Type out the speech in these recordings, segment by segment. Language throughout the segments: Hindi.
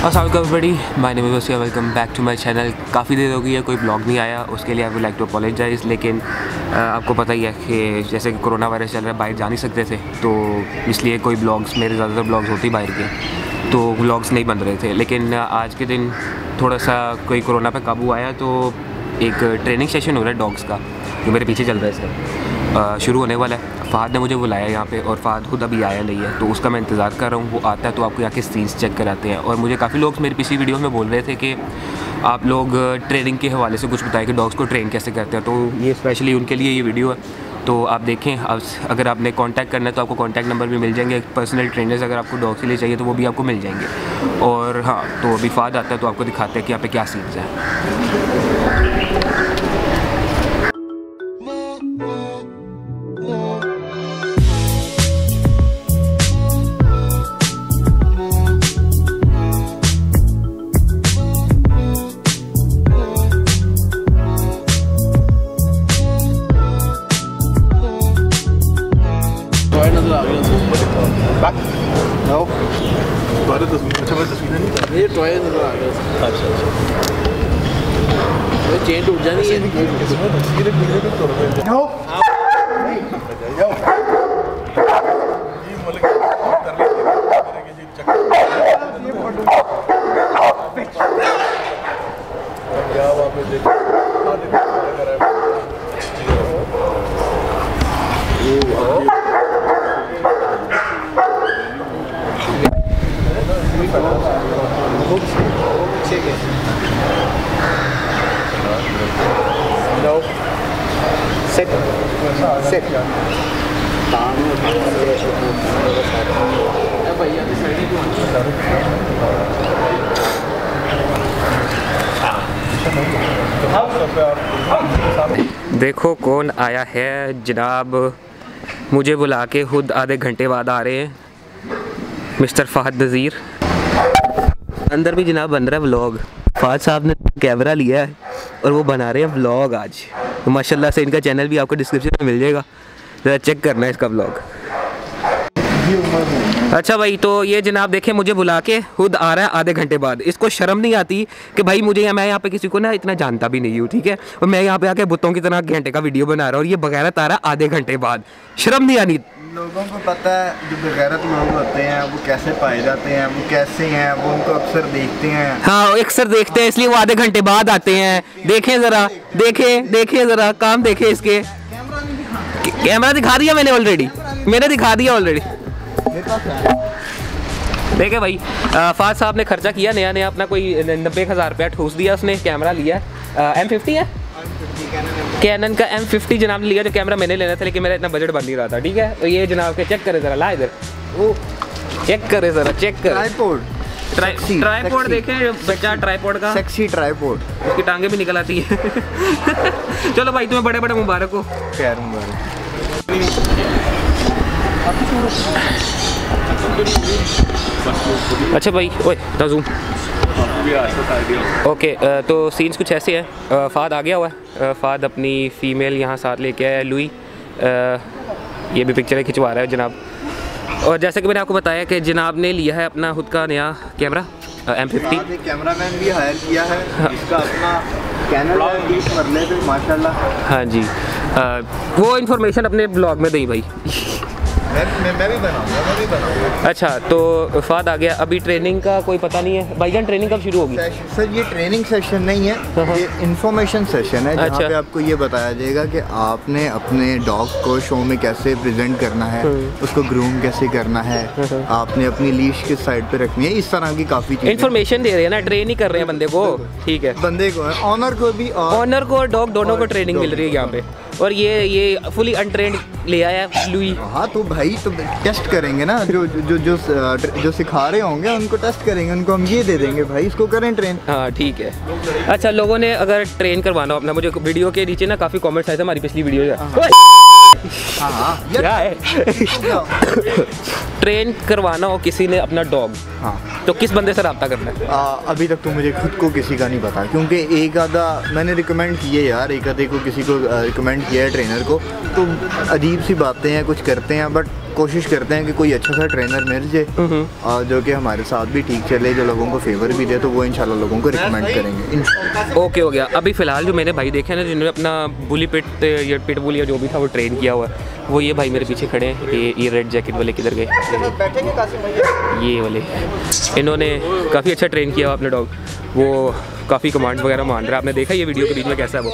अस्सलाम वालेकुम everybody, my name is Waseem, welcome back to my channel. काफ़ी देर हो गई है कोई ब्लॉग नहीं आया, उसके लिए I would like to apologise. लेकिन आपको पता ही है कि जैसे कि कोरोना वायरस चल रहा है, बाहर जा नहीं सकते थे, तो इसलिए कोई ब्लॉग्स, मेरे ज़्यादातर ब्लॉग्स होते ही बाहर के, तो ब्लॉग्स नहीं बन रहे थे। लेकिन आज के दिन थोड़ा सा कोई कोरोना पे काबू आया, तो एक ट्रेनिंग सेशन हो रहा है डॉग्स का, जो मेरे पीछे चल रहा है, इसका शुरू होने वाला है। फ़हद ने मुझे बुलाया यहाँ पे, और फ़हद खुद अभी आया नहीं है, तो उसका मैं इंतज़ार कर रहा हूँ। वो आता है तो आपको यहाँ के सीन्स चेक कराते हैं। और मुझे काफ़ी लोग मेरी पिछली वीडियो में बोल रहे थे कि आप लोग ट्रेनिंग के हवाले से कुछ बताएं कि डॉग्स को ट्रेन कैसे करते हैं, तो ये स्पेशली उनके लिए ये वीडियो है। तो आप देखें, अगर आपने कांटेक्ट करना है तो आपको कांटेक्ट नंबर भी मिल जाएंगे। पर्सनल ट्रेनर्स अगर आपको डॉग्स के लिए चाहिए तो वो भी आपको मिल जाएंगे। और हाँ, तो अभी फ़हद आता है तो आपको दिखाते हैं कि यहाँ पे क्या सीन्स हैं। ये टॉय नजर आ गया। अच्छा ये चेन टूट जानी है। No. Sit. Sit. देखो कौन आया है जनाब, मुझे बुला के खुद आधे घंटे बाद आ रहे हैं, मिस्टर फ़हद नज़ीर। अंदर भी जनाब बन रहा है व्लॉग। फ़हद साहब ने कैमरा लिया है और वो बना रहे हैं व्लॉग आज। तो माशाल्लाह से इनका चैनल भी आपको डिस्क्रिप्शन में मिल जाएगा, ज़रा चेक करना है इसका व्लॉग। अच्छा भाई, तो ये जनाब देखें, मुझे बुला के खुद आ रहा है आधे घंटे बाद। इसको शर्म नहीं आती कि भाई मुझे, मैं यहाँ पे किसी को ना इतना जानता भी नहीं हूँ, ठीक है, और मैं यहाँ पे आके बुतों की तरह घंटे का वीडियो बना रहा हूँ और ये बगैरत आ रहा है आधे घंटे बाद। शर्म नहीं आनी? लोगों को पता है जो बेगैरत लोग होते हैं वो कैसे पाए जाते हैं, वो कैसे हैं, वो उनको अक्सर देखते हैं। हाँ, अक्सर देखते हैं, इसलिए वो आधे घंटे बाद आते हैं। देखें ज़रा, देखें ज़रा, काम देखें इसके। कैमरा दिखा दिया मैंने ऑलरेडी, दिखा दिया ऑलरेडी। देखे भाई, फ़हद साहब ने खर्चा किया नया अपना कोई 90,000 रुपया ठूस दिया उसने। कैमरा लिया M50 है, कैनन का M50 जनाब ने लिया, जो कैमरा मैंने लेना था, लेकिन मेरा इतना बजट बन नहीं रहा था, ठीक है। तो ये जनाब के चेक करें ज़रा, ला इधर, वो चेक करें ज़रा, चेक करें। ट्राइपॉड देखें, बच्चा ट्राइपॉड का सेक्सी ट्राइपॉड, उसकी टांगे भी निकल आती है। चलो भाई, तुम्हें बड़े बड़े मुबारक हो। खैर मुबारक। अच्छा भाई, ओए जूम। ओके, तो सीन्स कुछ ऐसे हैं। फ़हद आ गया हुआ है, फ़हद अपनी फ़ीमेल यहाँ साथ लेके आया है, लुई। ये भी पिक्चरें खिंचवा रहा है जनाब। और जैसे कि मैंने आपको बताया कि जनाब ने लिया है अपना खुद का नया कैमरा M50। कैमरामैन भी हायर किया है, इसका अपना कैनन है 20 मरले पे माशाल्लाह। हाँ जी, वो इन्फॉर्मेशन अपने ब्लॉग में दी भाई। मैं भी बनाऊंगा। अच्छा, तो फ़हद आ गया। अभी ट्रेनिंग का कोई पता नहीं है भाईजान, ट्रेनिंग कब शुरू होगी? सर ये ट्रेनिंग सेशन नहीं है, ये इंफॉर्मेशन सेशन है, जहाँ पे आपको ये बताया जाएगा कि आपने अपने डॉग को शो में कैसे प्रेजेंट करना है, उसको ग्रूम कैसे करना है, आपने अपनी लीश किस साइड पे रखनी है, इस तरह की काफ़ी चीज़ें इन्फॉर्मेशन दे रहे हैं ना, ट्रेन ही कर रहे हैं बंदे को, ठीक है। बंदे को, ऑनर को भी, ऑनर को, डॉग दोनों को ट्रेनिंग मिल रही है यहाँ पे। और ये फुली अनट्रेंड ले आया लुई। हाँ, तो भाई तो टेस्ट करेंगे ना, जो सिखा रहे होंगे उनको टेस्ट करेंगे, उनको हम ये दे देंगे भाई, इसको करें ट्रेन। हाँ ठीक है। अच्छा, लोगों ने अगर ट्रेन करवाना हो अपना, मुझे वीडियो के नीचे ना काफ़ी कमेंट्स आए थे हमारी पिछली वीडियो का। हाँ क्या है? ट्रेन करवाना हो किसी ने अपना डॉग, हाँ, तो किस बंदे से रब्ता करना है? अभी तक तो मुझे खुद को किसी का नहीं पता, क्योंकि एक आधा मैंने रिकमेंड किए यार, एक आधे को किसी को रिकमेंड किया है ट्रेनर को, तो अजीब सी बातें हैं, कुछ करते हैं, बट कोशिश करते हैं कि कोई अच्छा सा ट्रेनर मिल जाए और जो कि हमारे साथ भी ठीक चले, जो लोगों को फेवर भी दे, तो वो इंशाल्लाह लोगों को रिकमेंड करेंगे। ओके हो गया। अभी फ़िलहाल जो मैंने भाई देखे ना जिन्होंने अपना बुली पिट या पिटबुल या जो भी था वो ट्रेन किया हुआ है, वो ये भाई मेरे पीछे खड़े हैं। ये रेड जैकेट वाले किधर गए? ये वाले, इन्होंने काफ़ी अच्छा ट्रेन किया हुआ अपने डॉग, वो काफ़ी कमांड वगैरह मान रहा है। आपने देखा ये वीडियो के बीच में कैसा है वो?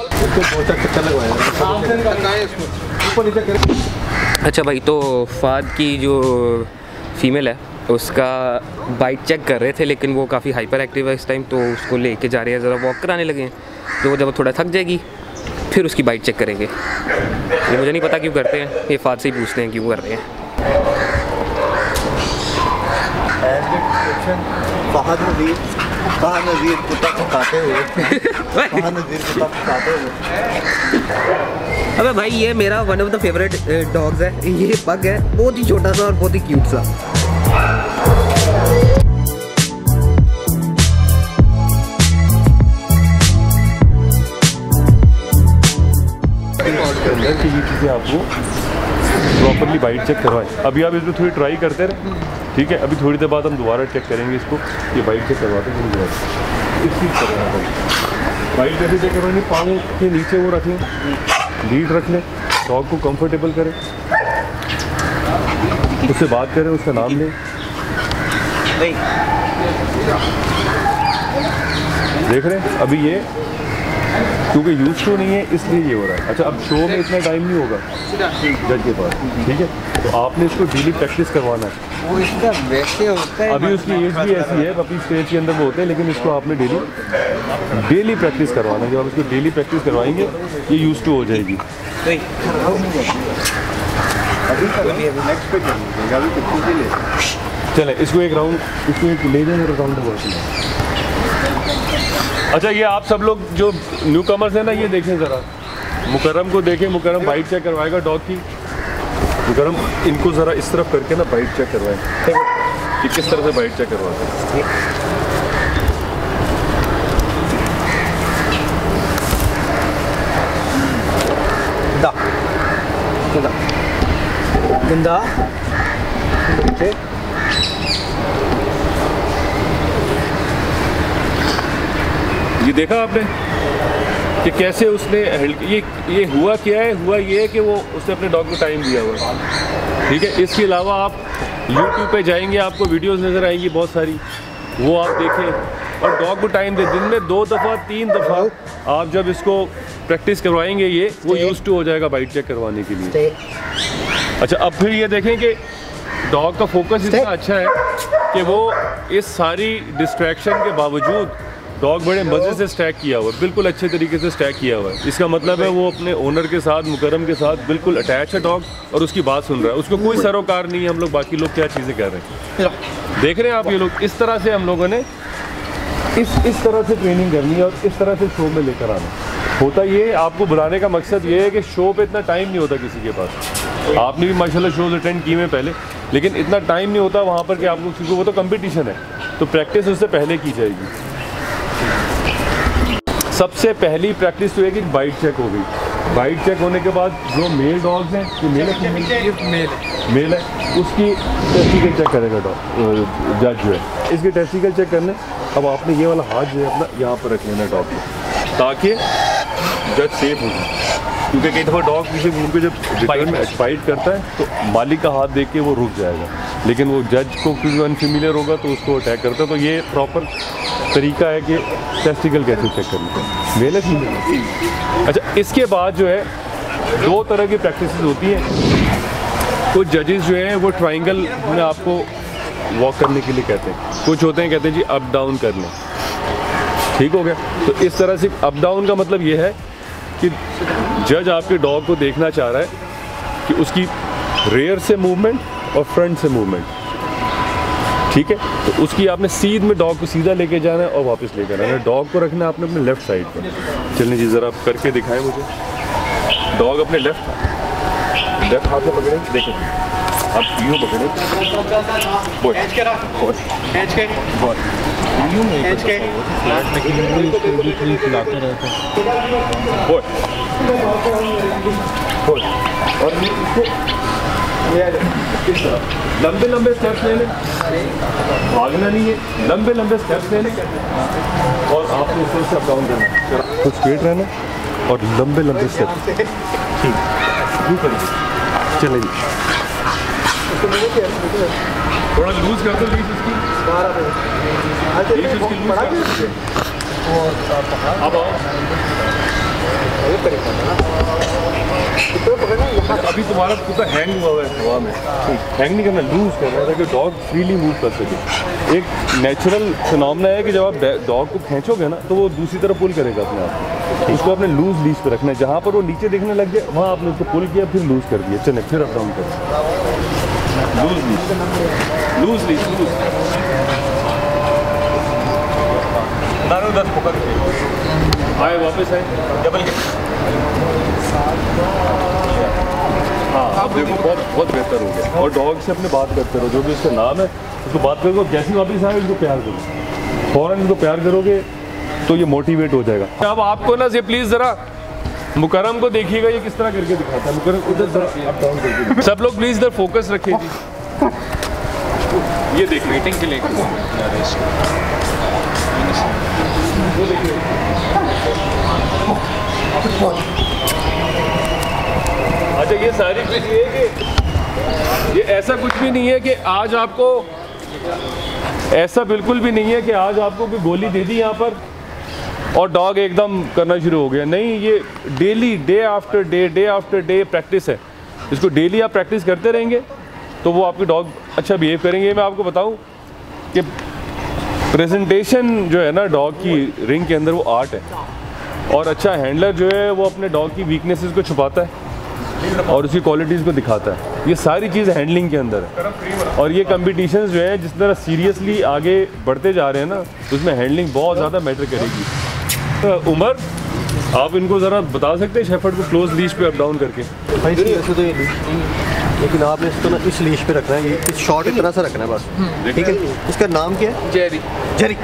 अच्छा भाई, तो फाद की जो फीमेल है उसका बाइट चेक कर रहे थे, लेकिन वो काफ़ी हाइपर एक्टिव है इस टाइम, तो उसको लेके जा रहे हैं, ज़रा वॉक कराने लगे हैं। तो जब वो थोड़ा थक जाएगी फिर उसकी बाइट चेक करेंगे। ये मुझे नहीं पता क्यों करते हैं, ये फाद से ही पूछते हैं क्यों कर रहे हैं। फहद नज़ीर कुत्ता फकाते हुए। अबे भाई, ये मेरा one of the favourite dogs है, ये पग है, बहुत ही छोटा सा और बहुत ही क्यूट सा। कि ये चीज़ें आपको प्रॉपरली बाइट चेक करवाएं। अभी आप इसमें थोड़ी ट्राई करते रहे, ठीक है? अभी थोड़ी देर बाद हम दोबारा चेक करेंगे इसको, ये बाइट चेक करवाते हैं दोबारा। इस चीज़ करवाना बाइट कैसे चेक करवाएंगे? पाँव के नीचे वो रखें, लीड रख लें, डॉग को कंफर्टेबल करें, उससे बात करें, उसका नाम लें। देख रहे हैं अभी ये क्योंकि यूज टू नहीं है इसलिए ये हो रहा है। अच्छा, अब शो में इतना टाइम नहीं होगा जज के पास, ठीक है? तो आपने इसको डेली प्रैक्टिस करवाना है। वो इसका वैसे होता है, अभी उसकी एज भी ऐसी है, अपनी स्टेज के अंदर वो होते हैं, लेकिन इसको आपने डेली प्रैक्टिस करवाना है। जब आप इसको डेली प्रैक्टिस करवाएंगे ये यूज टू हो जाएगी। चले इसको एक राउंड, इसको एक ले जाए राउंड। अच्छा, ये आप सब लोग जो न्यू कमर्स हैं ना, ये देखें ज़रा, मुकर्रम को देखें। मुकर्रम बाइट चेक करवाएगा डॉग की। मुकर्रम इनको ज़रा इस तरफ करके ना बाइट चेक करवाएं कि किस तरह से बाइट चेक करवाते हैं। गंदा ये देखा आपने कि कैसे उसने ये हुआ क्या है? हुआ ये है कि वो उसने अपने डॉग को टाइम दिया हुआ है, ठीक है? इसके अलावा आप YouTube पे जाएंगे, आपको वीडियोस नज़र आएंगी बहुत सारी, वो आप देखें और डॉग को टाइम दें। दिन में 2 दफ़ा 3 दफ़ा आप जब इसको प्रैक्टिस करवाएंगे ये वो यूज टू हो जाएगा बाइट चेक करवाने के लिए। अच्छा, अब फिर ये देखें कि डॉग का फोकस इतना अच्छा है कि वो इस सारी डिस्ट्रैक्शन के बावजूद डॉग बड़े मज़े से स्टैक किया हुआ है, बिल्कुल अच्छे तरीके से स्टैक किया हुआ है। इसका मतलब है वो अपने ओनर के साथ, मुकर्रम के साथ बिल्कुल अटैच है डॉग और उसकी बात सुन रहा है, उसको कोई सरोकार नहीं है। हम लोग बाकी लोग क्या चीज़ें कर रहे हैं, देख रहे हैं आप? ये लोग इस तरह से हम लोगों ने इस तरह से ट्रेनिंग करनी है और इस तरह से शो में लेकर आना। होता ये आपको बुलाने का मकसद ये है कि शो पे इतना टाइम नहीं होता किसी के पास। आपने भी माशाल्लाह शोज अटेंड किए हैं पहले, लेकिन इतना टाइम नहीं होता वहाँ पर कि आप लोग, क्योंकि वो तो कंपटीशन है, तो प्रैक्टिस उससे पहले की जाएगी। सबसे पहली प्रैक्टिस तो है कि बाइट चेक हो गई। बाइट चेक होने के बाद जो मेल डॉग्स हैं, ये मेल है, मेल है, उसकी टेस्टिकल चेक करेगा डॉग, जज जो है। इसके टेस्टिकल चेक करने, अब आपने ये वाला हाथ जो है अपना यहाँ पर रख लेना डॉग को, ताकि जज सेफ हो जाए। क्योंकि कई दफ़ा डॉग किसी मुंह पे जब रिटर्न में बाइट करता है तो मालिक का हाथ देख के वो रुक जाएगा, लेकिन वो जज को क्योंकि अनफेमिलियर होगा तो उसको अटैक करता है। तो ये प्रॉपर तरीका है कि टेस्टिकल कैसे चेक करना है, मेल है फीमेल। अच्छा, इसके बाद जो है 2 तरह की प्रैक्टिसेस होती हैं। कुछ जजेस जो हैं वो ट्राइंगल में आपको वॉक करने के लिए कहते हैं, कुछ होते हैं कहते हैं जी अप डाउन कर लें, ठीक हो गया? तो इस तरह से अप डाउन का मतलब ये है कि जज आपके डॉग को देखना चाह रहा है कि उसकी रेयर से मूवमेंट और फ्रंट से मूवमेंट, ठीक है? तो उसकी आपने सीध में डॉग को सीधा लेके जाना है और वापस लेकर आना है। डॉग को रखना है आपने अपने लेफ़्ट साइड पर। चलने जी ज़रा आप करके दिखाएं मुझे। डॉग अपने लेफ़्ट लेफ्ट हाथ में पकड़े, देखें अब यूँ पकड़े, और लंबे लंबे स्टेप्स ले लें, भागना नहीं है, लंबे लंबे स्टेप्स ले लें और आपने इस तरह से अप डाउन करना, तो स्ट्रेट रहना और लंबे लंबे स्टेप्स। ठीक, चलेंगे, थोड़ा लूज कर दो लीज उसकी, अब आओ। अभी तुम्हारा कुत्ता हैंग हुआ है हवा में, हैंग नहीं करना, लूज करना है ताकि डॉग फ्रीली मूव कर सके। एक नेचुरल फिनोमेना है कि जब आप डॉग को खींचोगे ना तो वो दूसरी तरफ पुल करेगा अपने आप, उसको आपने लूज लीज पे रखना है, जहाँ पर वो नीचे देखने लग जाए वहाँ आपने उसको पुल किया, फिर लूज कर दिया, चले फिर अप डाउन कर, loose leash, loose leash, loose दस पकड़ के आए, वापस आए, डबल के। हाँ, अब देखो बहुत बेहतर हो गया। और डॉग से अपने बात करते रहो, जो भी उसका नाम है उसको बात करो, जैसे वापस आए उसको प्यार करो, फ़ौरन इसको प्यार करोगे तो ये मोटिवेट हो जाएगा। अब आपको ना ये प्लीज़ ज़रा मुकरम को देखिएगा, ये किस तरह करके दिखाता है। मुकरम उधर अप डाउन करके, सब लोग प्लीज़ इधर फोकस रखिए जी। ये देख मीटिंग के लिए अच्छा, ये सारी चीज़ ये है कि ये ऐसा कुछ भी नहीं है कि आज आपको, ऐसा बिल्कुल भी नहीं है कि आज आपको कोई गोली दे दी यहाँ पर और डॉग एकदम करना शुरू हो गया। नहीं, ये daily, day after day practice है। इसको डेली आप प्रैक्टिस करते रहेंगे तो वो आपके डॉग अच्छा बिहेव करेंगे। मैं आपको बताऊं कि प्रेजेंटेशन जो है ना डॉग की रिंग के अंदर, वो आर्ट है। और अच्छा हैंडलर जो है वो अपने डॉग की वीकनेसेस को छुपाता है और उसकी क्वालिटीज़ को दिखाता है। ये सारी चीज़ हैंडलिंग के अंदर है। और ये कंपटीशंस जो है जिस तरह सीरियसली आगे बढ़ते जा रहे हैं ना, उसमें हैंडलिंग बहुत ज़्यादा मैटर करेगी। तो उमर, आप इनको ज़रा बता सकते हैं शेफर्ड को क्लोज लीश पे अप डाउन करके? भाई वैसे तो ये लेकिन आपने इसको ना इस लीश पे रखना है, ये इस शॉर्ट की तरह से रखना है बस, ठीक है। इसका नाम क्या है? जेरी। जेरी।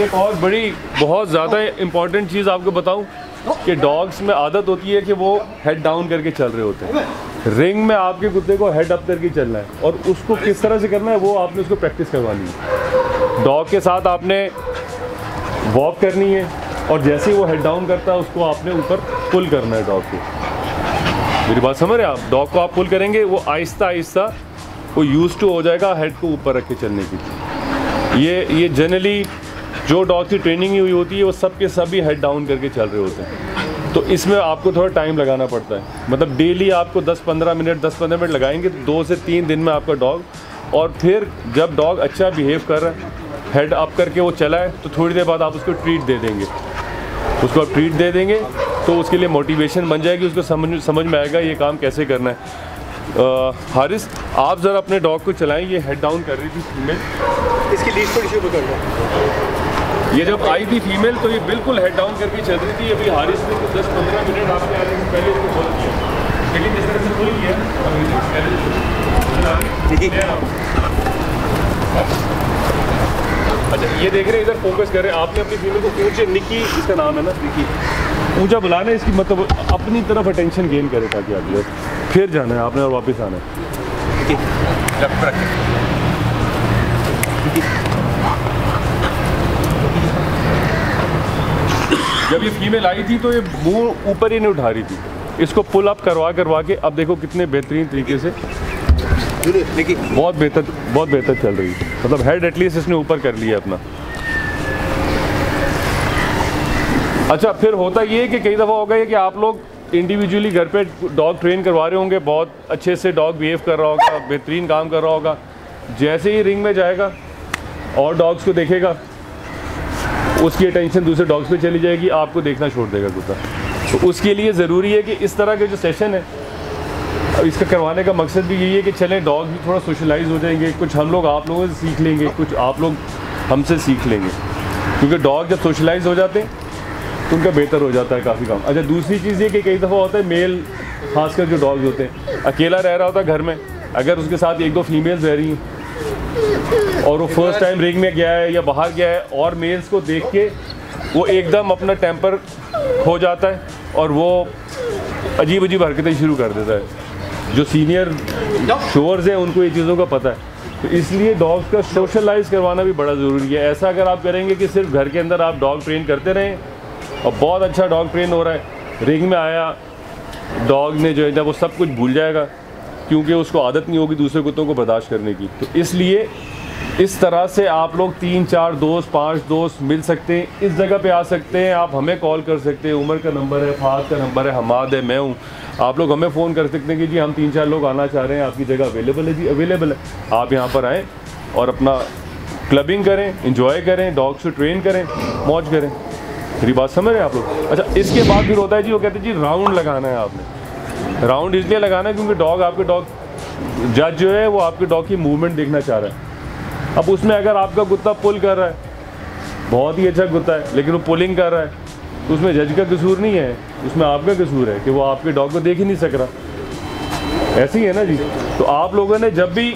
एक और बड़ी बहुत ज़्यादा इम्पॉर्टेंट चीज़ आपको बताऊं कि डॉग्स में आदत होती है कि वो हेड डाउन करके चल रहे होते हैं। रिंग में आपके कुत्ते को हेड अप करके चलना है और उसको किस तरह से करना है वो आपने उसको प्रैक्टिस करवानी है। डॉग के साथ आपने वॉक करनी है और जैसे ही वो हेड डाउन करता है उसको आपने ऊपर पुल करना है डॉग को। मेरी बात समझ रहे हैं आप? डॉग को आप पुल करेंगे, वो आहिस्ता आहिस्ता वो यूज टू हो जाएगा हेड को ऊपर रख के चलने की। ये जनरली जो डॉग की ट्रेनिंग हुई होती है वो सब के सब ही हेड डाउन करके चल रहे होते हैं। तो इसमें आपको थोड़ा टाइम लगाना पड़ता है, मतलब डेली आपको 10-15 मिनट लगाएंगे 2 से 3 दिन में आपका डॉग। और फिर जब डॉग अच्छा बिहेव कर रहा है, हेड अप करके वो चला है, तो थोड़ी देर बाद आप उसको ट्रीट दे देंगे। उसको आप ट्रीट दे देंगे तो उसके लिए मोटिवेशन बन जाएगी, उसको समझ में आएगा ये काम कैसे करना है। हारिस, आप ज़रा अपने डॉग को चलाएं। ये हेड डाउन कर रही थी फीमेल, इसकी लीश पर इशू कर दो। ये जब आई थी फीमेल तो ये बिल्कुल हेड डाउन करके चल रही थी। अभी हारिस ने तो 10-15 मिनट आपके आने से पहले इसको खोल किया, लेकिन जिस तरह से खोल किया अच्छा, ये देख रहे हैं, इधर फोकस कर रहे हैं। आपने अपनी फीमेल को ऊंचे, निकी इसका नाम है ना, निकी, ऊंचा बुलाना है इसकी, मतलब अपनी तरफ अटेंशन गेन करे ताकि आप फिर जाना है आपने और वापस आना है। जब ये फीमेल आई थी तो ये मुंह ऊपर ही नहीं उठा रही थी, इसको पुल अप करवा के अब देखो कितने बेहतरीन तरीके से बहुत बेहतर चल रही है। मतलब हेड एटलीस्ट इसने ऊपर कर लिया अपना। अच्छा, फिर होता ये है कि कई दफ़ा होगा ये कि आप लोग इंडिविजुअली घर पे डॉग ट्रेन करवा रहे होंगे, बहुत अच्छे से डॉग बिहेव कर रहा होगा, बेहतरीन काम कर रहा होगा। जैसे ही रिंग में जाएगा और डॉग्स को देखेगा, उसकी अटेंशन दूसरे डॉग्स पे चली जाएगी, आपको देखना छोड़ देगा कुत्ता। तो उसके लिए ज़रूरी है कि इस तरह के जो सेशन है, इसका करवाने का मकसद भी यही है कि चलें डॉग भी थोड़ा सोशलाइज हो जाएंगे, कुछ हम लोग आप लोगों से सीख लेंगे, कुछ आप लोग हमसे सीख लेंगे, क्योंकि डॉग जब सोशलाइज हो जाते हैं तो उनका बेहतर हो जाता है काफ़ी काम। अच्छा, दूसरी चीज़ ये कि कई दफ़ा होता है मेल खासकर जो डॉग्स होते हैं अकेला रह रहा होता है घर में, अगर उसके साथ एक दो फीमेल्स रह रही हैं और वो फर्स्ट टाइम रिंग में गया है या बाहर गया है और मेल्स को देख के वो एकदम अपना टेम्पर खो जाता है और वो अजीब अजीब हरकतें शुरू कर देता है। जो सीनियर शोअर्स हैं उनको ये चीज़ों का पता है, तो इसलिए डॉग्स का सोशलाइज करवाना भी बड़ा ज़रूरी है। ऐसा अगर आप करेंगे कि सिर्फ घर के अंदर आप डॉग ट्रेन करते रहें और बहुत अच्छा डॉग ट्रेन हो रहा है, रिंग में आया डॉग ने जो है ना वो सब कुछ भूल जाएगा, क्योंकि उसको आदत नहीं होगी दूसरे कुत्तों को बर्दाश्त करने की। तो इसलिए इस तरह से आप लोग 3-4 दोस्त 5 दोस्त मिल सकते हैं, इस जगह पे आ सकते हैं, आप हमें कॉल कर सकते हैं, उमर का नंबर है, फाज का नंबर है, हमाद है, मैं हूँ, आप लोग हमें फ़ोन कर सकते हैं कि जी हम 3-4 लोग आना चाह रहे हैं, आपकी जगह अवेलेबल है जी, अवेलेबल है, आप यहाँ पर आएँ और अपना क्लबिंग करें, इंजॉय करें, डॉग्स को ट्रेन करें, मौज करें। मेरी बात समझ रहे हैं आप लोग? अच्छा, इसके बाद फिर होता है जी, वो कहते हैं जी राउंड लगाना है आपने। राउंड इसलिए लगाना है क्योंकि डॉग आपके डॉग जज जो है वो आपके डॉग की मूवमेंट देखना चाह रहा है। अब उसमें अगर आपका कुत्ता पुल कर रहा है, बहुत ही अच्छा कुत्ता है, लेकिन वो पुलिंग कर रहा है, तो उसमें जज का कसूर नहीं है, उसमें आपका कसूर है कि वो आपके डॉग को देख ही नहीं सक रहा। ऐसे ही है ना जी। तो आप लोगों ने जब भी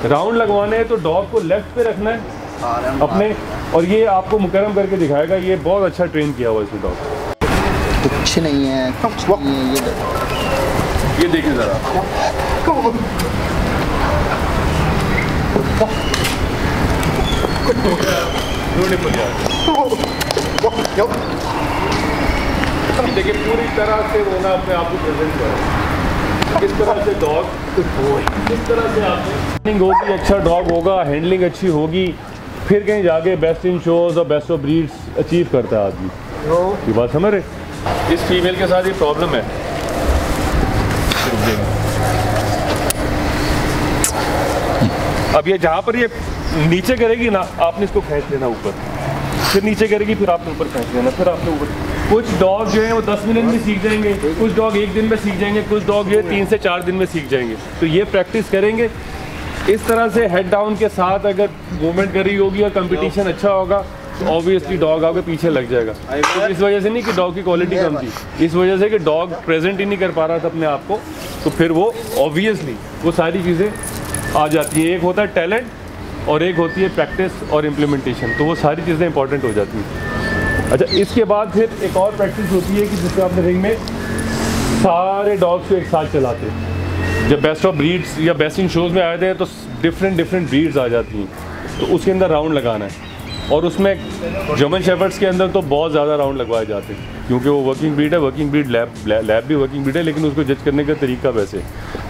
राउंड लगवाने हैं तो डॉग को लेफ्ट पे रखना है अपने, और ये आपको मुकर्रम करके दिखाएगा, ये बहुत अच्छा ट्रेन किया हुआ इसमें डॉग। कुछ नहीं है, कुछ नहीं है, ये देखिए ज़रा, देखिए पूरी तरह से वो ना अपने आप को प्रेजेंट करें, किस तरह से डॉग, किस तरह से आपकी होगी, अच्छा डॉग होगा, हैंडलिंग अच्छी होगी, फिर कहीं जाके बेस्ट इन शोज और बेस्ट ऑफ ब्रीड्स अचीव करता है आदमी। ये बात समझ रहे? इस फीमेल के साथ ये प्रॉब्लम है, अब ये जहाँ पर ये नीचे करेगी ना, आपने इसको खींच लेना ऊपर, फिर नीचे करेगी, फिर आपने ऊपर खींच लेना, फिर आपने ऊपर। कुछ डॉग जो है वो 10 मिनट में सीख जाएंगे, कुछ डॉग 1 दिन में सीख जाएंगे, कुछ डॉग जो है 3 से 4 दिन में सीख जाएंगे। तो ये प्रैक्टिस करेंगे इस तरह से हेड डाउन के साथ, अगर मूवमेंट करी होगी और कंपटीशन अच्छा होगा तो ऑब्वियसली डॉग आपके पीछे लग जाएगा। तो इस वजह से नहीं कि डॉग की क्वालिटी कम थी, इस वजह से कि डॉग प्रेजेंट ही नहीं कर पा रहा था अपने आप को, तो फिर वो ऑब्वियसली वो सारी चीज़ें आ जाती है। एक होता है टैलेंट और एक होती है प्रैक्टिस और इम्प्लीमेंटेशन, तो वो सारी चीज़ें इंपॉर्टेंट हो जाती हैं। अच्छा, इसके बाद फिर एक और प्रैक्टिस होती है कि जिससे आपने रिंग में सारे डॉग्स को एक साथ चलाते हैं। जब बेस्ट ऑफ ब्रीड्स या बेस्ट इन शोज़ में आए थे तो डिफरेंट ब्रीड्स आ जाती हैं, तो उसके अंदर राउंड लगाना है, और उसमें जर्मन शेफर्ड्स के अंदर तो बहुत ज़्यादा राउंड लगवाए जाते हैं, क्योंकि वो वर्किंग ब्रीड है, वर्किंग ब्रीड लैब भी वर्किंग ब्रीड है, लेकिन उसको जज करने का तरीका वैसे।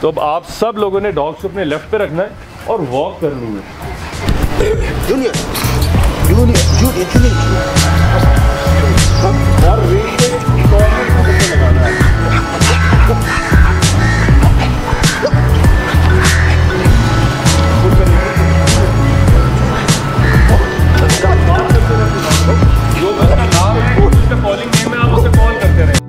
तो अब आप सब लोगों ने डॉग्स को अपने लेफ्ट पे रखना है और वॉक करनी है। जूनियर और रिंग पे लगाना है। जो उसका नाम है, उसका कॉलिंग नेम है, आप उसे कॉल करते रहें।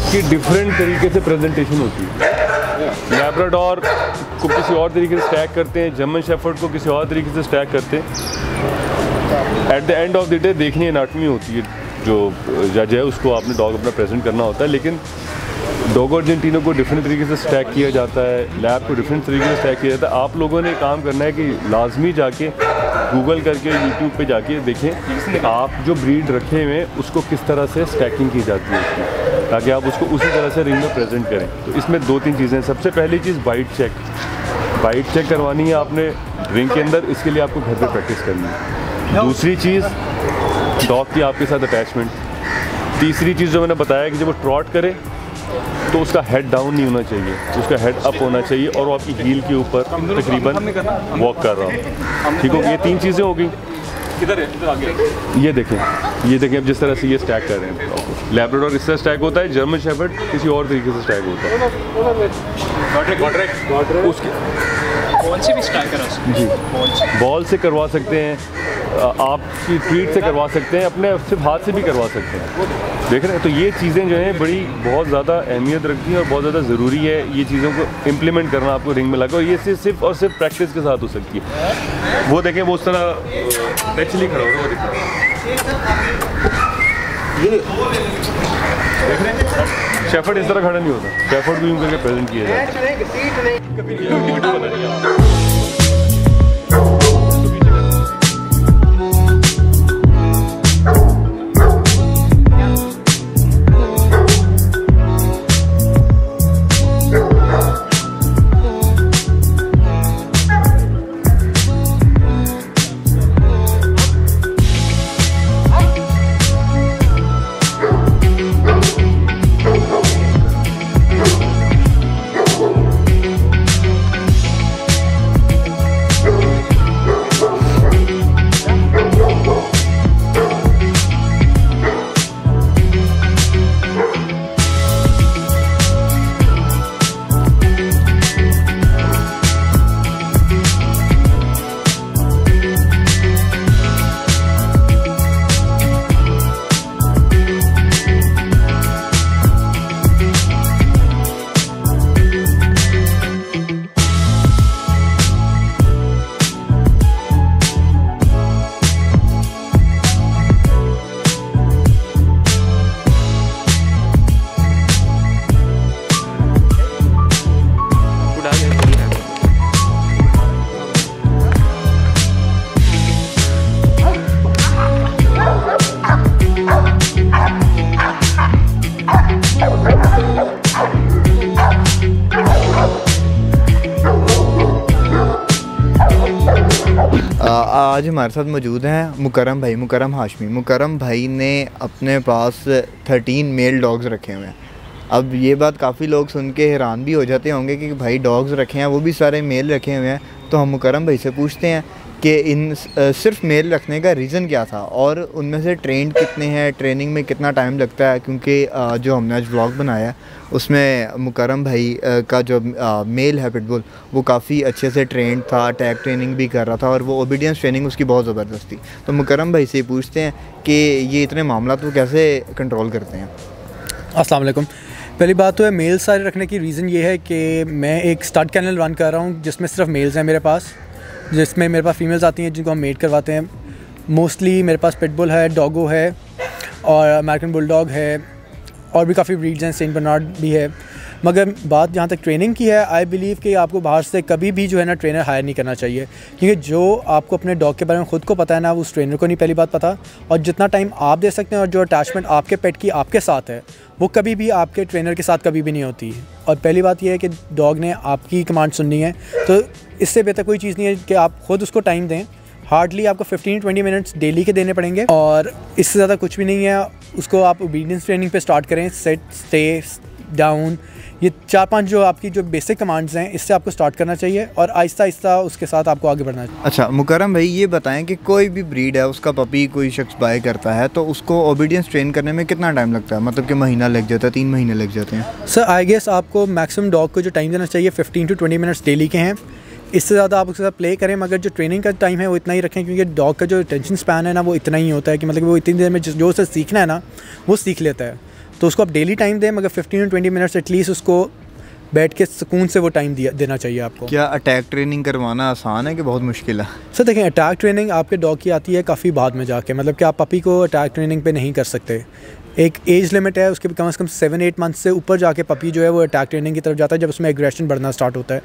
कि डिफरेंट तरीके से प्रेजेंटेशन होती है। लैब्राडोर को किसी और तरीके से स्टैक करते हैं, जर्मन शेफर्ड को किसी और तरीके से स्टैक करते हैं। At the end of the day देखनी एनाटमी होती है, जो जज है उसको आपने डॉग अपना प्रेजेंट करना होता है, लेकिन डोगो अर्जेंटिनो को डिफरेंट तरीके से स्टैक किया जाता है, लैब को डिफरेंट तरीके से स्टैक किया जाता है। आप लोगों ने काम करना है कि लाजमी जाके गूगल करके यूट्यूब पे जाके देखें कि आप जो ब्रीड रखे हुए हैं उसको किस तरह से स्टैकिंग की जाती है उसकी, ताकि आप उसको उसी तरह से रिंग में प्रेजेंट करें। तो इसमें 2-3 चीज़ें हैं। सबसे पहली चीज़ बाइट चेक करवानी है आपने रिंग के अंदर, इसके लिए आपको घर पर प्रैक्टिस करनी है। दूसरी चीज़ डॉग की आपके साथ अटैचमेंट। तीसरी चीज़ जो मैंने बताया कि जब वो ट्रॉट करे तो उसका हेड डाउन नहीं होना चाहिए, उसका हेड अप होना चाहिए और वो आपकी हील के ऊपर तकरीबन वॉक कर रहा हो। ठीक हो, ये 3 चीज़ें हो गई। किधर है? इधर आगे। ये देखें अब जिस तरह से ये स्टैक कर रहे हैं, लैब्राडोर इससे स्टैक होता है, जर्मन शेफर्ड किसी और तरीके से स्टैक होता है। उसकी बॉल से भी स्टैक करा सकते हैं जी, बॉल से करवा सकते हैं, आपकी ट्रीट से करवा सकते हैं, अपने सिर्फ हाथ से भी करवा सकते हैं। देख रहे हैं, तो ये चीज़ें जो हैं बड़ी बहुत ज़्यादा अहमियत रखती हैं और बहुत ज़्यादा ज़रूरी है ये चीज़ों को इम्प्लीमेंट करना आपको रिंग में लगा। और ये सिर्फ और सिर्फ प्रैक्टिस के साथ हो सकती है। वो देखें वो उस तरह नेचुरली खड़ा होगा, वो देख रहे हैं शेफर्ड इस तरह खड़ा नहीं होता, शेफर्ड भी यूँ करके प्रेजेंट किया जाता है। आज हमारे साथ मौजूद हैं मुकरम भाई, मुकरम हाशमी। मुकरम भाई ने अपने पास 13 मेल डॉग्स रखे हुए हैं। अब ये बात काफ़ी लोग सुन के हैरान भी हो जाते होंगे कि भाई डॉग्स रखे हैं, वो भी सारे मेल रखे हुए हैं। तो हम मुकरम भाई से पूछते हैं कि इन सिर्फ मेल रखने का रीज़न क्या था और उनमें से ट्रेंड कितने हैं, ट्रेनिंग में कितना टाइम लगता है। क्योंकि जो हमने आज व्लॉग बनाया है उसमें मुकरम भाई का जो मेल है पिटबुल वो काफ़ी अच्छे से ट्रेंड था, टैग ट्रेनिंग भी कर रहा था और वो ओबीडियंस ट्रेनिंग उसकी बहुत ज़बरदस्त थी। तो मुकरम भाई से पूछते हैं कि ये इतने मामला तो कैसे कंट्रोल करते हैं। अस्सलाम वालेकुम। पहली बात तो है मेल सारे रखने की रीज़न ये है कि मैं एक स्टड कैनल रन कर रहा हूँ जिसमें सिर्फ मेल्स हैं मेरे पास, जिसमें मेरे पास फीमेल्स आती हैं जिनको हम मेट करवाते हैं। मोस्टली मेरे पास पिटबुल है, डॉगो है और अमेरिकन बुलडॉग है और भी काफ़ी ब्रीड्स हैं, सेंट बर्नार्ड भी है। मगर बात जहाँ तक ट्रेनिंग की है, आई बिलीव कि आपको बाहर से कभी भी जो है ना ट्रेनर हायर नहीं करना चाहिए, क्योंकि जो आपको अपने डॉग के बारे में ख़ुद को पता है ना, उस ट्रेनर को नहीं पहली बात पता। और जितना टाइम आप दे सकते हैं और जो अटैचमेंट आपके पेट की आपके साथ है वो कभी भी आपके ट्रेनर के साथ कभी भी नहीं होती। और पहली बात यह है कि डॉग ने आपकी कमांड सुननी है, तो इससे बेहतर कोई चीज़ नहीं है कि आप ख़ुद उसको टाइम दें। हार्डली आपको 15-20 मिनट्स डेली के देने पड़ेंगे और इससे ज़्यादा कुछ भी नहीं है। उसको आप ओबीडियंस ट्रेनिंग पे स्टार्ट करें, सेट, स्टे, डाउन, ये 4-5 जो आपकी जो बेसिक कमांड्स हैं इससे आपको स्टार्ट करना चाहिए और आहिस्ता आहिस्ता उसके साथ आपको आगे बढ़ना चाहिए। अच्छा मुकरम भाई, ये बताएं कि कोई भी ब्रीड है उसका पपी कोई शख्स बाय करता है तो उसको ओबीडियंस ट्रेन करने में कितना टाइम लगता है? मतलब कि महीना लग जाता है, 3 महीने लग जाते हैं? सर आई गेस आपको मैक्सिमम डॉग को जो टाइम देना चाहिए 15-20 मिनट्स डेली के हैं। इससे ज़्यादा आप उसके साथ प्ले करें, मगर जो ट्रेनिंग का टाइम है वो इतना ही रखें, क्योंकि डॉग का जो अटेंशन स्पैन है ना वो इतना ही होता है कि मतलब वो इतनी देर में जो उसे सीखना है ना वो सीख लेता है। तो उसको आप डेली टाइम दें, मगर 15-20 मिनट्स एटलीस्ट उसको बैठ के सुकून से वो टाइम देना चाहिए आपको। क्या अटैक ट्रेनिंग करवाना आसान है कि बहुत मुश्किल है? सर देखें, अटैक ट्रेनिंग आपके डॉग की आती है काफ़ी बाद में जाके, मतलब कि आप पपी को अटैक ट्रेनिंग पे नहीं कर सकते। एक एज लिमिट है उसके, कम से कम 7-8 मंथ से ऊपर जाके पपी जो है वो अटैक ट्रेनिंग की तरफ जाता है, जब उसमें एग्रेशन बढ़ना स्टार्ट होता है।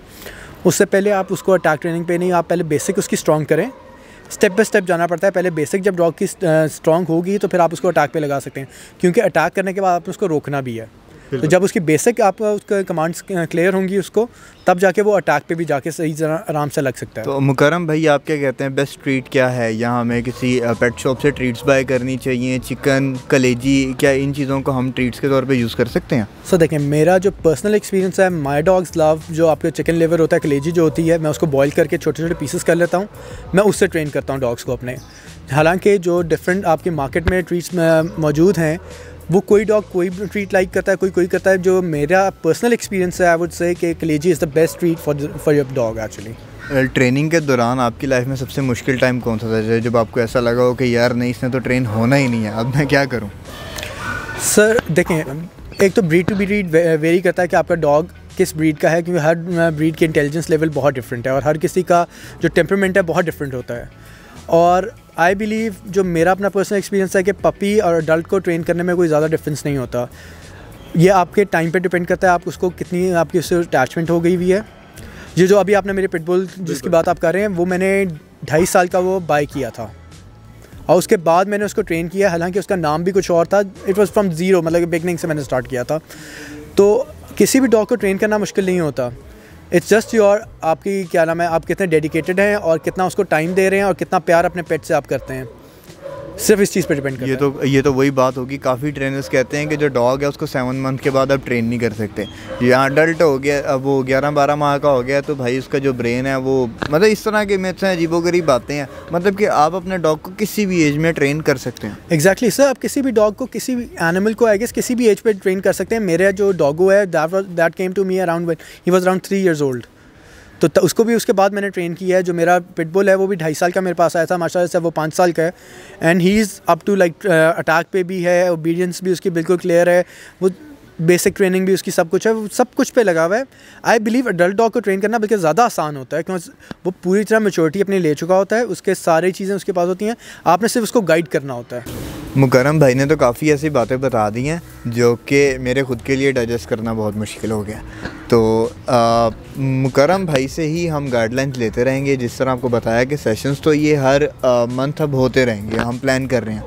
उससे पहले आप उसको अटैक ट्रेनिंग पे नहीं, आप पहले बेसिक उसकी स्ट्रॉन्ग करें, स्टेप बाय स्टेप जाना पड़ता है। पहले बेसिक जब डॉग की स्ट्रॉन्ग होगी तो फिर आप उसको अटैक पे लगा सकते हैं, क्योंकि अटैक करने के बाद आपको उसको रोकना भी है। तो जब उसकी बेसिक आपका उसका कमांड्स क्लियर होंगी उसको, तब जाके वो अटैक पे भी जाके सही तरह आराम से लग सकता है। तो मुकरम भाई आप क्या कहते हैं, बेस्ट ट्रीट क्या है? यहाँ हमें किसी पेट शॉप से ट्रीट्स बाय करनी चाहिए? चिकन, कलेजी, क्या इन चीज़ों को हम ट्रीट्स के तौर पे यूज़ कर सकते हैं? सर देखें, मेरा जो पर्सनल एक्सपीरियंस है, माई डॉग्स लव जो आपके चिकन लिवर होता है, कलेजी जो होती है, मैं उसको बॉयल करके छोटे छोटे पीसेस कर लेता हूँ, मैं उससे ट्रेन करता हूँ डॉग्स को अपने। हालांकि जो डिफरेंट आपके मार्केट में ट्रीट्स मौजूद हैं वो कोई डॉग कोई ट्रीट लाइक करता है, कोई करता है। जो मेरा पर्सनल एक्सपीरियंस है, आई वुड से कि कलेजी is the best treat for your dog actually. Training के दौरान आपकी लाइफ में सबसे मुश्किल टाइम कौन सा था, जब आपको ऐसा लगा हो कि यार नहीं, इसने तो ट्रेन होना ही नहीं है, अब मैं क्या करूं? सर देखें, एक तो ब्रीड टू ब्रीड वेरी करता है कि आपका डॉग किस ब्रीड का है, क्योंकि हर ब्रीड की इंटेलिजेंस लेवल बहुत डिफरेंट है और हर किसी का जो टेम्परामेंट है बहुत डिफरेंट होता है। और आई बिलीव जो मेरा अपना पर्सनल एक्सपीरियंस है कि पपी और अडल्ट को ट्रेन करने में कोई ज़्यादा डिफरेंस नहीं होता। ये आपके टाइम पे डिपेंड करता है, आप उसको कितनी आपकी उससे अटैचमेंट हो गई हुई है। ये जो अभी आपने मेरे पिटबुल जिसकी बात आप कर रहे हैं, वो मैंने 2.5 साल का वो बाय किया था और उसके बाद मैंने उसको ट्रेन किया। हालांकि उसका नाम भी कुछ और था, इट वाज फ्रॉम ज़ीरो, मतलब बिगनिंग से मैंने स्टार्ट किया था। तो किसी भी डॉग को ट्रेन करना मुश्किल नहीं होता। इट्स जस्ट योर, आपकी क्या नाम है, आप कितने डेडिकेटेड हैं और कितना उसको टाइम दे रहे हैं और कितना प्यार अपने पेट से आप करते हैं, सिर्फ इस चीज़ पे डिपेंड करता है। ये तो वही बात होगी, काफ़ी ट्रेनर्स कहते हैं कि जो डॉग है उसको 7 मंथ के बाद आप ट्रेन नहीं कर सकते। या अडल्ट हो गया, अब वो 11-12 माह का हो गया, तो भाई उसका जो ब्रेन है वो, मतलब इस तरह के मेरे से अजीबोगरीब बातें हैं, मतलब कि आप अपने डॉग को किसी भी एज में ट्रेन कर सकते हैं। एग्जैक्टली सर, आप किसी भी डॉग को, किसी भी एनिमल को आई गेस किसी भी एज पे ट्रेन कर सकते हैं। मेरा जो डॉगो है that came to me around he was around 3 years old, तो उसको भी उसके बाद मैंने ट्रेन किया है। जो मेरा पिटबुल है वो भी 2.5 साल का मेरे पास आया था, माशाल्लाह से वो 5 साल का है and he is up to like attack पे भी है, ओबीडियंस भी उसकी बिल्कुल क्लियर है, वो बेसिक ट्रेनिंग भी उसकी सब कुछ है, वो सब कुछ पे लगा हुआ है। आई बिलीव अडल्ट डॉग को ट्रेन करना बल्कि ज़्यादा आसान होता है, क्योंकि वो पूरी तरह मैच्योरिटी अपनी ले चुका होता है, उसके सारी चीज़ें उसके पास होती हैं, आपने सिर्फ उसको गाइड करना होता है। मुकरम भाई ने तो काफ़ी ऐसी बातें बता दी हैं जो कि मेरे ख़ुद के लिए डाइजेस्ट करना बहुत मुश्किल हो गया। तो मुकरम भाई से ही हम गाइडलाइंस लेते रहेंगे। जिस तरह आपको बताया कि सेशंस तो ये हर मंथ अब होते रहेंगे, हम प्लान कर रहे हैं।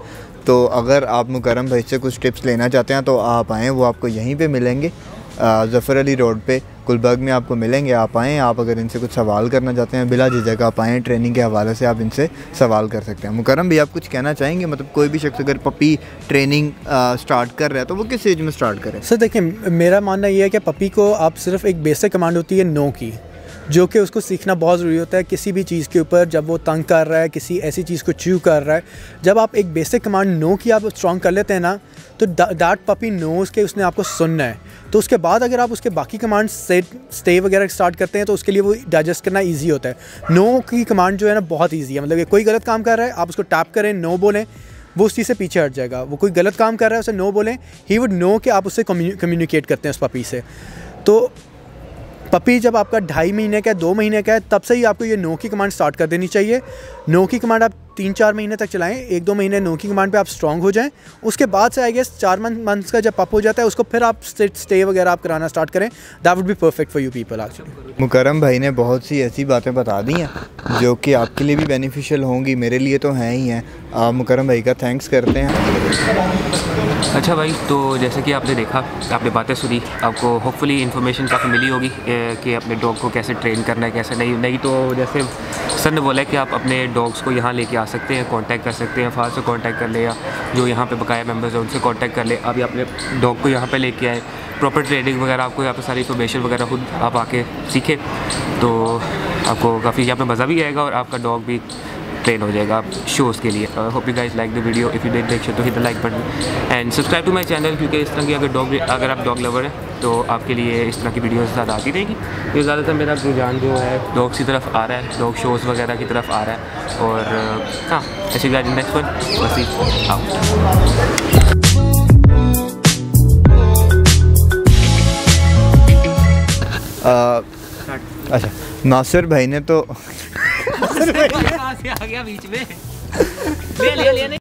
तो अगर आप मुकरम भाई से कुछ टिप्स लेना चाहते हैं तो आप आएँ, वो आपको यहीं पे मिलेंगे, ज़फ़र अली रोड पे गुलबर्ग में आपको मिलेंगे। आप आएँ, आप अगर इनसे कुछ सवाल करना चाहते हैं बिला झिझक आप आएँ, ट्रेनिंग के हवाले से आप इनसे सवाल कर सकते हैं। मुकरम भी आप कुछ कहना चाहेंगे, मतलब कोई भी शख्स अगर पपी ट्रेनिंग स्टार्ट कर रहा है तो वो किस एज में स्टार्ट करें? सर देखिए, मेरा मानना ये है कि पपी को आप सिर्फ एक बेसिक कमांड होती है नो की, जो कि उसको सीखना बहुत ज़रूरी होता है किसी भी चीज़ के ऊपर। जब वो तंग कर रहा है, किसी ऐसी चीज़ को च्यू कर रहा है, जब आप एक बेसिक कमांड नो की आप स्ट्रॉन्ग कर लेते हैं ना, तो दैट पपी नोज़ के उसने आपको सुनना है। तो उसके बाद अगर आप उसके बाकी कमांड से स्टे वगैरह स्टार्ट करते हैं तो उसके लिए वो डाइजेस्ट करना ईजी होता है। नो की कमांड जो है ना बहुत ईजी है, मतलब कि कोई गलत काम कर रहा है आप उसको टैप करें, नो बोलें, वो उस चीज़ से पीछे हट जाएगा। वो कोई गलत काम कर रहा है उसे नो बोलें, ही वुड नो कि आप उससे कम्युनिकेट करते हैं उस पपी से। तो पपी जब आपका 2.5 महीने का है, 2 महीने का है, तब से ही आपको ये नो की कमांड स्टार्ट कर देनी चाहिए। नो की कमांड आप 3-4 महीने तक चलाएं, 1-2 महीने नो की कमांड पे आप स्ट्रॉन्ग हो जाएं। उसके बाद से आई गेस 4 मंथ्स का जब पप हो जाता है उसको फिर आप स्टे वगैरह आप कराना स्टार्ट करें। That would be perfect for you people actually. Mukarram भाई ने बहुत सी ऐसी बातें बता दी हैं जो कि आपके लिए भी बेनिफिशियल होंगी, मेरे लिए तो हैं ही हैं। आप मुकरम भाई का थैंक्स करते हैं। अच्छा भाई, तो जैसे कि आपने देखा, आपने बातें सुनी, आपको होपफुली इन्फॉर्मेशन काफ़ी मिली होगी कि अपने डॉग को कैसे ट्रेन करना है, कैसे नहीं। तो जैसे सर ने बोला है कि आप अपने डॉग्स को यहाँ लेके आ सकते हैं, कांटेक्ट कर सकते हैं, फार से कांटेक्ट कर ले या जो यहाँ पे बकाया मेंबर्स हैं उनसे कांटेक्ट कर ले। अभी अपने डॉग को यहाँ पे लेके आए, प्रॉपर ट्रेनिंग वगैरह आपको यहाँ पे सारी इन्फॉर्मेशन वगैरह खुद आप आके सीखें, तो आपको काफ़ी यहाँ पे मज़ा भी आएगा और आपका डॉग भी ट्रेन हो जाएगा शोज़ के लिए। Hope you guys like the video. If you did make sure to hit the like button and subscribe to my channel, क्योंकि इस तरह की अगर आप डॉग लवर हैं तो आपके लिए इस तरह की वीडियोस ज़्यादा आती रहेगी। ये ज़्यादातर मेरा रुझान जो है डॉग्स की तरफ आ रहा है, डॉग शोज़ वगैरह की तरफ आ रहा है। और हाँ, ऐसे गाइस नेक्स्ट वन बस अच्छा, नासिर भाई ने तो आ गया बीच में ले